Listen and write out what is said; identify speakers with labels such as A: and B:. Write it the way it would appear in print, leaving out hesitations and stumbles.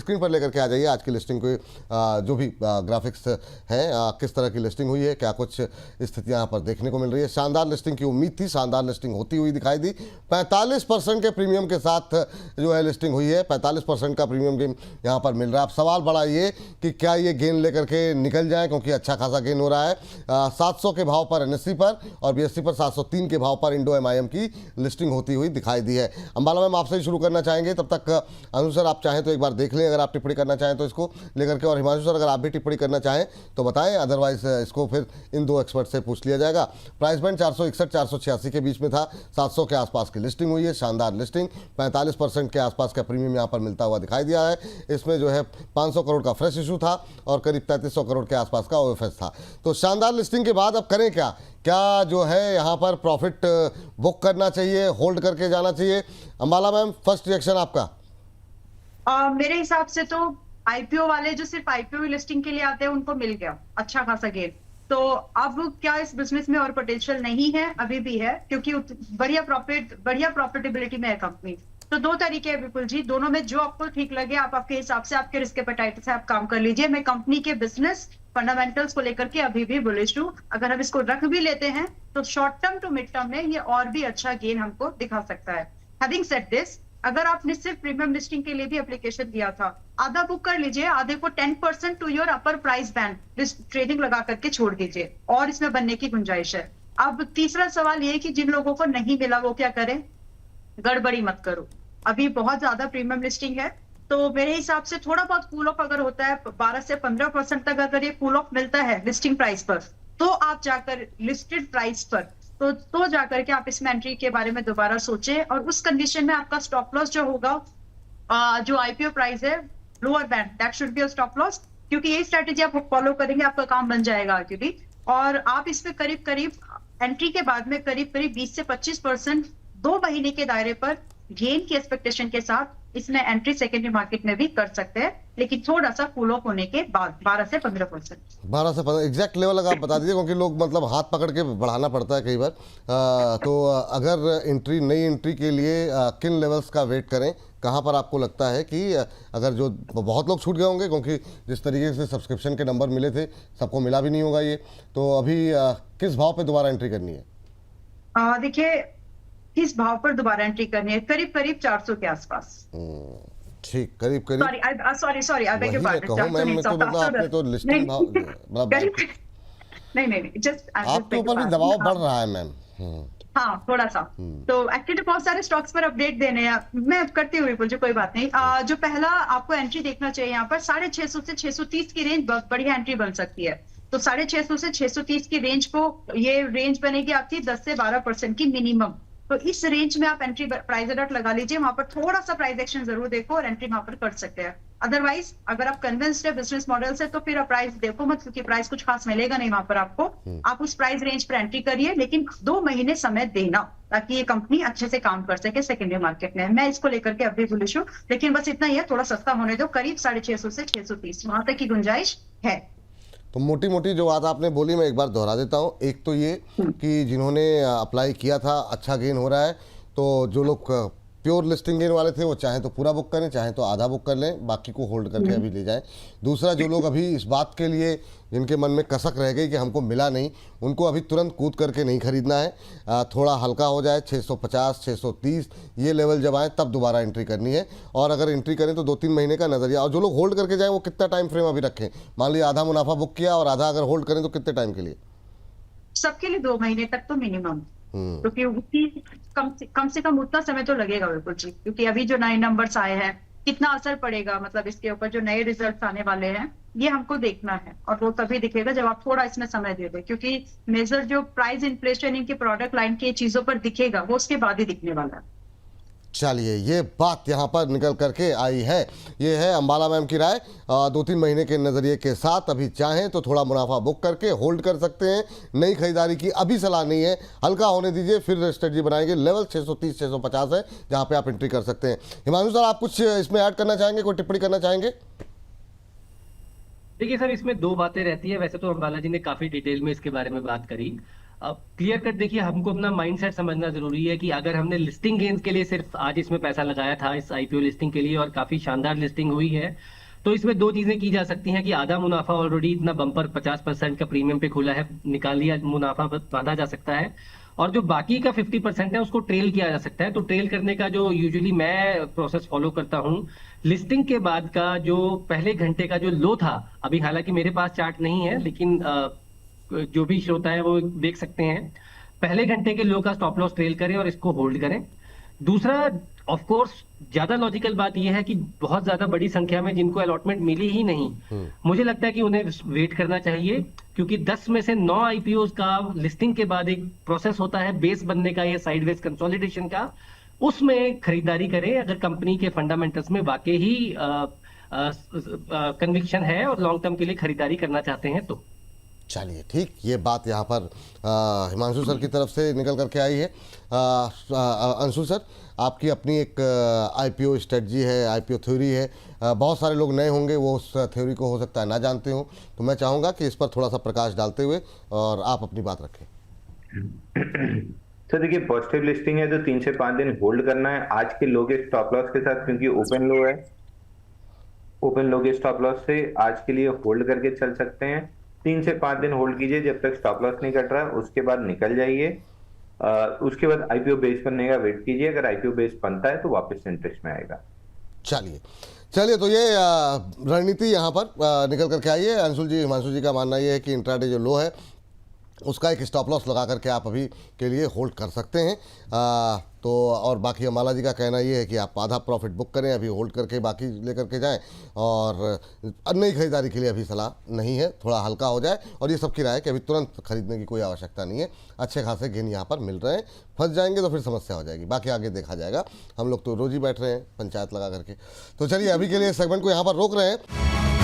A: Screen पर लेकर के आ जाइए आज की लिस्टिंग को, जो भी ग्राफिक्स हैं, किस तरह की लिस्टिंग हुई है, क्या कुछ स्थितियाँ यहाँ पर देखने को मिल रही है। शानदार लिस्टिंग की उम्मीद थी, शानदार लिस्टिंग होती हुई दिखाई दी। 45% के प्रीमियम के साथ जो है लिस्टिंग हुई है, 45% का प्रीमियम गेन यहाँ पर मिल रहा है। अब सवाल बड़ा ये कि क्या ये गेन लेकर के निकल जाए, क्योंकि अच्छा खासा गेन हो रहा है। 700 के भाव पर NSE पर और BSE पर 703 के भाव पर इंडो MIM की लिस्टिंग होती हुई दिखाई दी है। अंबाला मैम आपसे ही शुरू करना चाहेंगे, तब तक अनु सर आप चाहें तो एक बार देख लें, अगर आप टिप्पणी करना चाहें तो इसको लेकर के, और हिमांशु सर अगर आप भी टिप्पणी करना चाहें तो बताएं, अदरवाइज इसको फिर इन दो एक्सपर्ट से पूछ लिया जाएगा। प्राइस बैंड 461-486 के बीच में था, 700 के आसपास की लिस्टिंग हुई है, शानदार लिस्टिंग। 45% के आसपास का प्रीमियम यहाँ पर मिलता हुआ दिखाई दिया है। इसमें जो है 500 करोड़ का फ्रेश इशू था और करीब 3300 करोड़ के आसपास का OFS था। तो शानदार लिस्टिंग के बाद अब करें क्या? क्या जो है यहाँ पर प्रॉफिट बुक करना चाहिए, होल्ड करके जाना चाहिए? अंबाला मैम, फर्स्ट रिएक्शन आपका।
B: मेरे हिसाब से तो IPO वाले जो सिर्फ IPO लिस्टिंग के लिए आते हैं उनको मिल गया अच्छा खासा गेन। तो अब क्या इस बिजनेस में और पोटेंशियल नहीं है? अभी भी है, क्योंकि बढ़िया प्रॉफिटेबिलिटी में है कंपनी। तो दो तरीके हैं बिल्कुल जी, दोनों में जो आपको ठीक लगे आप आपके हिसाब से, आपके रिस्क एपेटाइट से आप काम कर लीजिए। मैं कंपनी के बिजनेस फंडामेंटल्स को लेकर के अभी भी बुलिश हूं। अगर हम इसको रख भी लेते हैं तो short term to mid term में ये और भी अच्छा गेन हमको दिखा सकता है। हैविंग सेड दिस, अगर आपने सिर्फ प्रीमियम लिस्टिंग के लिए भी एप्लीकेशन दिया था, आधा बुक कर लीजिए, आधे को 10% to your upper price band trading लगा करके छोड़ दीजिए, और इसमें बनने की गुंजाइश है। अब तीसरा सवाल ये कि जिन लोगों को नहीं मिला वो क्या करें? गड़बड़ी मत करो, अभी बहुत ज्यादा प्रीमियम लिस्टिंग है। तो मेरे हिसाब से थोड़ा बहुत कूल ऑफ अगर होता है 12 से 15% तक, अगर ये कूल ऑफ मिलता है लिस्टिंग प्राइस पर, तो आप जाकर लिस्टेड प्राइस पर तो जाकर के आप इसमें एंट्री के बारे में दोबारा सोचें। और उस कंडीशन में आपका स्टॉप लॉस जो होगा, जो IPO प्राइस है lower band, that should be a stop loss, क्योंकि ये स्ट्रेटेजी आप फॉलो करेंगे आपका काम बन जाएगा आगे भी। और आप इसमें करीब करीब एंट्री के बाद में करीब करीब 20 से 25% 2 महीने के दायरे पर गेन की एक्सपेक्टेशन के साथ इसमें एंट्री सेकेंडरी मार्केट में भी कर सकते हैं, लेकिन थोड़ा सा कूल ऑफ होने के बाद 12 से 15%।
A: 12 से 15 एग्जैक्ट लेवल अगर आप बता दीजिए, क्योंकि लोग मतलब हाथ पकड़ के बढ़ाना पड़ता है कई बार। तो अगर नई एंट्री के लिए किन लेवल्स का वेट करें? कहाँ पर आपको लगता है कि अगर जो बहुत लोग छूट गए होंगे, क्योंकि जिस तरीके से सब्सक्रिप्शन के नंबर मिले थे सबको मिला भी नहीं होगा ये, तो अभी किस भाव पे दोबारा एंट्री करनी है?
B: देखिए, किस भाव पर दोबारा एंट्री करनी है? करीब करीब 400 के आसपास।
A: ठीक, करीब करीब।
B: Sorry, I beg your pardon.
A: Ma'am मैं तो मतलब आपने तो लिस्टिंग भाव
B: नहीं, जस्ट
A: आपके ऊपर भी दबाव बढ़ रहा है मैम।
B: हाँ, थोड़ा सा। तो एक्चुअली बहुत सारे स्टॉक्स पर अपडेट देने हैं, मैं करती हुई बोल, कोई बात नहीं। जो पहला आपको एंट्री देखना चाहिए यहाँ पर 650 से 630 की रेंज बहुत बढ़िया एंट्री बन सकती है। तो 650 से 630 की रेंज को, ये रेंज बनेगी आपकी 10 से 12% की मिनिमम। तो इस रेंज में आप एंट्री प्राइस अलर्ट लगा लीजिए, वहां पर थोड़ा सा प्राइस एक्शन जरूर देखो और एंट्री वहां पर कर सकते हैं। अदरवाइज अगर आप कन्विंस्ड है बिजनेस मॉडल से, तो फिर आप प्राइस देखो मत, क्योंकि प्राइस कुछ खास मिलेगा नहीं वहां पर आपको। आप उस प्राइस रेंज पर एंट्री करिए, लेकिन 2 महीने समय देना, ताकि ये कंपनी अच्छे से काम कर सके सेकेंडरी मार्केट में। मैं इसको लेकर के अभी बुलिश हूँ, लेकिन बस इतना ही है, थोड़ा सस्ता होने दो, करीब 650 से 630 वहां तक की गुंजाइश है।
A: तो मोटी मोटी जो बात आपने बोली मैं एक बार दोहरा देता हूँ। एक तो ये कि जिन्होंने अप्लाई किया था अच्छा गेन हो रहा है, तो जो लोग प्योर लिस्टिंग गेन वाले थे वो चाहें तो पूरा बुक करें, चाहें तो आधा बुक कर लें, बाकी को होल्ड करके अभी ले जाएं। दूसरा, जो लोग अभी इस बात के लिए जिनके मन में कसक रह गई कि हमको मिला नहीं, उनको अभी तुरंत कूद करके नहीं खरीदना है। थोड़ा हल्का हो जाए, 650 630 ये लेवल जब आए तब दोबारा एंट्री करनी है। और अगर एंट्री करें तो 2-3 महीने का नज़रिया। और जो लोग होल्ड करके जाएं वो कितना टाइम फ्रेम अभी रखें? मान लीजिए आधा मुनाफा बुक किया और आधा अगर होल्ड करें तो कितने टाइम के लिए?
B: सबके लिए 2 महीने तक तो मिनिमम, क्योंकि कम से कम उतना समय तो लगेगा बिल्कुल जी। क्योंकि अभी जो नए नंबर्स आए हैं, कितना असर पड़ेगा, मतलब इसके ऊपर जो नए रिजल्ट्स आने वाले हैं, ये हमको देखना है। और वो तभी दिखेगा जब आप थोड़ा इसमें समय दे दें, क्योंकि मेजर जो प्राइस इन्फ्लेशन इनके प्रोडक्ट लाइन की चीजों पर दिखेगा, वो उसके बाद ही दिखने वाला है।
A: चलिए, ये बात यहाँ पर निकल करके आई है। ये है अंबाला मैम की राय। 2-3 महीने के नज़रिए के साथ अभी चाहें तो थोड़ा मुनाफा बुक करके होल्ड कर सकते हैं। नई खरीदारी की अभी सलाह नहीं है, हल्का होने दीजिए, फिर स्ट्रेटजी बनाएंगे। लेवल 630 650 है जहाँ पे आप एंट्री कर सकते हैं। हिमांशु सर, आप कुछ इसमें ऐड करना चाहेंगे, कोई टिप्पणी करना चाहेंगे?
C: देखिए सर, इसमें 2 बातें रहती है। वैसे तो अंबाला जी ने काफी डिटेल में इसके बारे में बात करी। अब क्लियर कट देखिए, हमको अपना माइंडसेट समझना जरूरी है कि अगर हमने लिस्टिंग गेन्स के लिए सिर्फ आज इसमें पैसा लगाया था इस आईपीओ लिस्टिंग के लिए और काफी शानदार लिस्टिंग हुई है, तो इसमें दो चीजें की जा सकती हैं कि आधा मुनाफा ऑलरेडी इतना बम्पर 50% का प्रीमियम पे खुला है, निकाल लिया मुनाफा बांधा जा सकता है, और जो बाकी का 50% है उसको ट्रेल किया जा सकता है। तो ट्रेल करने का जो यूजुअली मैं प्रोसेस फॉलो करता हूँ, लिस्टिंग के बाद का जो पहले घंटे का जो लो था, अभी हालांकि मेरे पास चार्ट नहीं है लेकिन जो भी श्रोता है वो देख सकते हैं, पहले घंटे के लो का स्टॉप लॉस ट्रेल करें और इसको होल्ड करें। दूसरा, ऑफ कोर्स ज्यादा लॉजिकल बात यह है कि बहुत ज्यादा बड़ी संख्या में जिनको अलॉटमेंट मिली ही नहीं, मुझे लगता है कि उन्हें वेट करना चाहिए, क्योंकि 10 में से 9 आईपीओज का लिस्टिंग के बाद एक प्रोसेस होता है बेस बनने का या साइडवेज कंसोलिडेशन का, उसमें खरीदारी करें अगर कंपनी के फंडामेंटल्स में वाकई ही कन्विक्शन है और लॉन्ग टर्म के लिए खरीदारी करना चाहते हैं तो।
A: चलिए ठीक, ये बात यहाँ पर हिमांशु सर की तरफ से निकल करके आई है। अंशु सर, आपकी अपनी एक आईपीओ स्ट्रेटजी है, आईपीओ थ्योरी है, बहुत सारे लोग नए होंगे वो उस थ्योरी को हो सकता है ना जानते हो, तो मैं चाहूँगा कि इस पर थोड़ा सा प्रकाश डालते हुए और आप अपनी बात रखें।
D: तो देखिए, पॉजिटिव लिस्टिंग है तो 3 से 5 दिन होल्ड करना है आज के लो के स्टॉप लॉस के साथ, क्योंकि ओपन लो है, ओपन लो के स्टॉप लॉस से आज के लिए होल्ड करके चल सकते हैं। 3 से 5 दिन होल्ड कीजिए जब तक स्टॉप लॉस नहीं कट रहा, उसके बाद निकल जाइए। उसके बाद आईपीओ बेस बनने का वेट कीजिए, अगर आईपीओ बेस बनता है तो वापस इंटरेस्ट में आएगा।
A: चलिए तो ये रणनीति यहाँ पर निकल करके आई है। अंशुल जी, हिमांशु जी का मानना ये है कि इंट्राडे जो लो है उसका एक स्टॉप लॉस लगा करके आप अभी के लिए होल्ड कर सकते हैं। तो और बाकी अम्बाला जी का कहना ये है कि आप आधा प्रॉफिट बुक करें, अभी होल्ड करके बाकी लेकर के जाएं, और नई खरीदारी के लिए अभी सलाह नहीं है, थोड़ा हल्का हो जाए। और ये सबकी राय है कि अभी तुरंत खरीदने की कोई आवश्यकता नहीं है, अच्छे खासे गेन यहाँ पर मिल रहे हैं, फंस जाएंगे तो फिर समस्या हो जाएगी, बाकी आगे देखा जाएगा। हम लोग तो रोज ही बैठ रहे हैं पंचायत लगा करके। तो चलिए अभी के लिए सेगमेंट को यहाँ पर रोक रहे हैं।